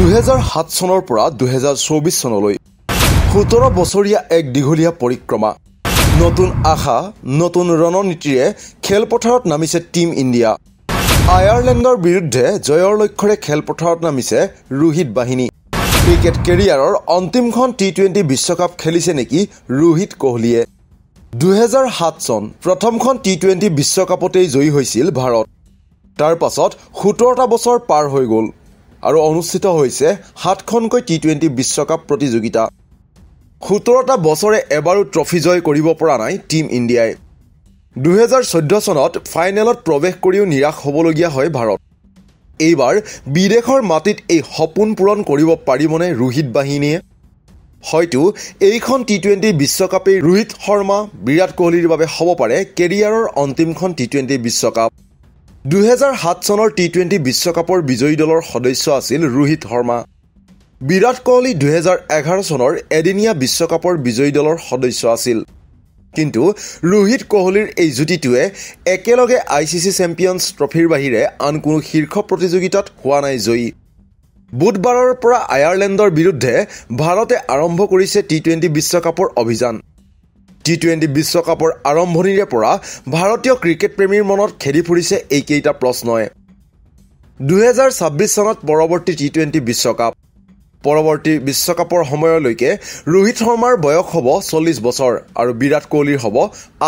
2007 চনৰ পৰা 2024 চনলৈ 17 বছৰীয়া এক দীঘলীয়া পৰিক্ৰমা নতুন আশা নতুন ৰণনীতিৰে খেলপথাৰত নামিছে টিম ইণ্ডিয়া আয়াৰলেণ্ডৰ বিৰুদ্ধে জয়ৰ লক্ষ্যৰে খেলপথাৰত নামিছে ৰোহিত বাহিনী ক্ৰিকেট কেৰিয়াৰৰ অন্তিমখন টি20 বিশ্বকাপ খেলিছে নেকি ৰোহিত কোহলিয়ে 2007 চন প্ৰথমখন টি20 বিশ্বকাপতেই জয়ী হৈছিল ভাৰত তাৰ পাছত 17টা বছৰ পাৰ হৈ গ'ল আৰু অনুষ্ঠিত হৈছে 7খনকৈ টি20 বিশ্বকাপ প্ৰতিযোগিতা 17টা বছৰে এবাৰো ট্ৰফি জয় কৰিব পৰা নাই টিম ইণ্ডিয়াই 2014 চনত ফাইনেলত প্ৰৱেশ কৰিও নিৰাশ হ'বলগীয়া হয় ভাৰত এইবাৰ বিদেশৰ মাটিত এই সপোন পূৰণ কৰিব পাৰিবনে ৰোহিত বাহিনীয়ে হয়তো এইখন টি20 বিশ্বকাপেই ৰোহিত শৰ্মা বিৰাট কোহলিৰ বাবে হ'ব পাৰে কেৰিয়াৰৰ অন্তিমখন টি20 বিশ্বকাপ 2007 চনৰ টি20 বিশ্বকাপৰ বিজয়ী দলৰ সদস্য আছিল ৰোহিত শৰ্মা বিৰাট কোহলি 2011 চনৰ এদিনীয়া বিশ্বকাপৰ বিজয়ী দলৰ সদস্য আছিল কিন্তু ৰোহিত কোহলিৰ এই জুটিটোৱে একেলগে আইচিচি চেম্পিয়নছ ট্ৰফিৰ বাহিৰে আন কোনো শীৰ্ষ প্ৰতিযোগিতাত হোৱা নাই জয়ী বুধবাৰৰ পৰা আয়াৰলেণ্ডৰ বিৰুদ্ধে ভাৰতে আৰম্ভ কৰিছে টি20 বিশ্বকাপৰ অভিযান টি20 বিশ্বকাপৰ আৰম্ভণিৰে পৰা ভাৰতীয় ক্ৰিকেট প্ৰেমীৰ মনত খেলি ফুৰিছে এইকেইটা প্ৰশ্নই 2026 চনত পৰৱৰ্তী টি20 বিশ্বকাপ পৰৱৰ্তী বিশ্বকাপৰ সময়লৈকে ৰোহিত শৰ্মাৰ বয়স হ'ব 40 বছৰ আৰু বিৰাট কোহলিৰ হ'ব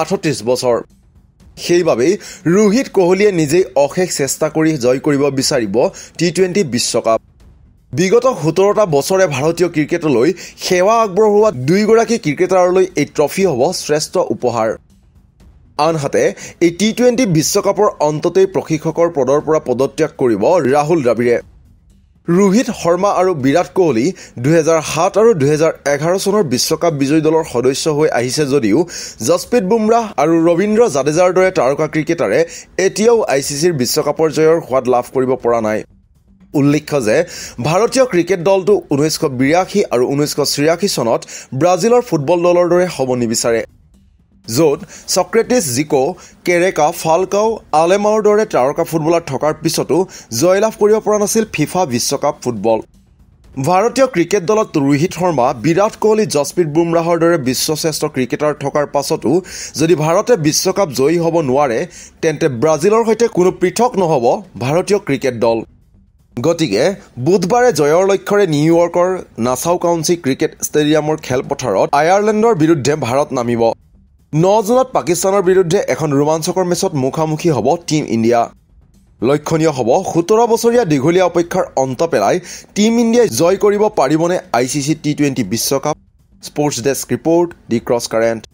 38 বছৰ সেইবাবেই ৰোহিত কোহলিয়ে নিজেই অশেষ চেষ্টা কৰি জয় কৰিব বিচাৰিব টি20 বিশ্বকাপ বিগত 17টা বছৰে ভাৰতীয় ক্ৰিকেটলৈ সেৱা আগবঢ়োৱা দুইগৰাকী ক্ৰিকেটাৰলৈ এই ট্ৰফি হ'ব শ্ৰেষ্ঠ উপহাৰ আনহাতে এই টি20 বিশ্বকাপৰ অন্ততেই প্ৰশিক্ষকৰ পদৰ পৰা পদত্যাগ কৰিব ৰাহুল দ্ৰাবিড়ে ৰোহিত শৰ্মা আৰু বিৰাট কোহলি 2007 আৰু 2011 চনৰ বিশ্বকাপ বিজয়ী দলৰ সদস্য হৈ আহিছে যদিও জসপ্ৰীত বুমৰাহ আৰু ৰবীন্দ্ৰ জাদেজাৰ দৰে তাৰকা ক্ৰিকেটাৰে এতিয়াও আইচিচিৰ বিশ্বকাপৰ জয়ৰ সোৱাদ লাভ কৰিব পৰা নাই উল্লেখ্য যে ভাৰতীয় ক্ৰিকেট দলটো 1982 আৰু 1983 চনত ব্ৰাজিলৰ ফুটবল দলৰ দৰে হ'ব নিবিচাৰে য'ত সক্ৰেটিছ জিকো কেৰেকা ফালকাও আলেমাওৰ দৰে তাৰকা ফুটবলাৰ থকাৰ পিছতো জয়লাভ কৰিব পৰা নাছিল ফিফা বিশ্বকাপ ফুটবল ভাৰতীয় ক্ৰিকেট দলত ৰোহিত শৰ্মা বিৰাট কোহলি জসপ্ৰীত বুমৰাহৰ দৰে বিশ্বশ্ৰেষ্ঠ ক্ৰিকেটাৰ থকাৰ পাছতো যদি ভাৰতে বিশ্বকাপ জয়ী হ'ব নোৱাৰে তেন্তে ব্ৰাজিলৰ সৈতে কোনো পৃথক নহ'ব ভাৰতীয় ক্ৰিকেট দল গতিকে বুধবাৰে জয়ৰ লক্ষ্যৰে নিউয়ৰ্কৰ নাছাউ কাউন্সি ক্ৰিকেট ষ্টেডিয়ামৰ খেলপথাৰত আয়াৰলেণ্ডৰ বিৰুদ্ধে ভাৰত নামিব 9 জুনত পাকিস্তানৰ বিৰুদ্ধে এখন ৰোমাঞ্চকৰ মেচত মুখামুখি হ'ব টিম ইণ্ডিয়া লক্ষণীয় হ'ব 17 বছৰীয়া দীঘলীয়া অপেক্ষাৰ অন্ত পেলাই টিম ইণ্ডিয়াই জয় কৰিব পাৰিবনে আইচিচি টি20 বিশ্বকাপ স্পৰ্টছ ডেস্ক ৰিপৰ্ট দি ক্ৰছ কাৰেণ্ট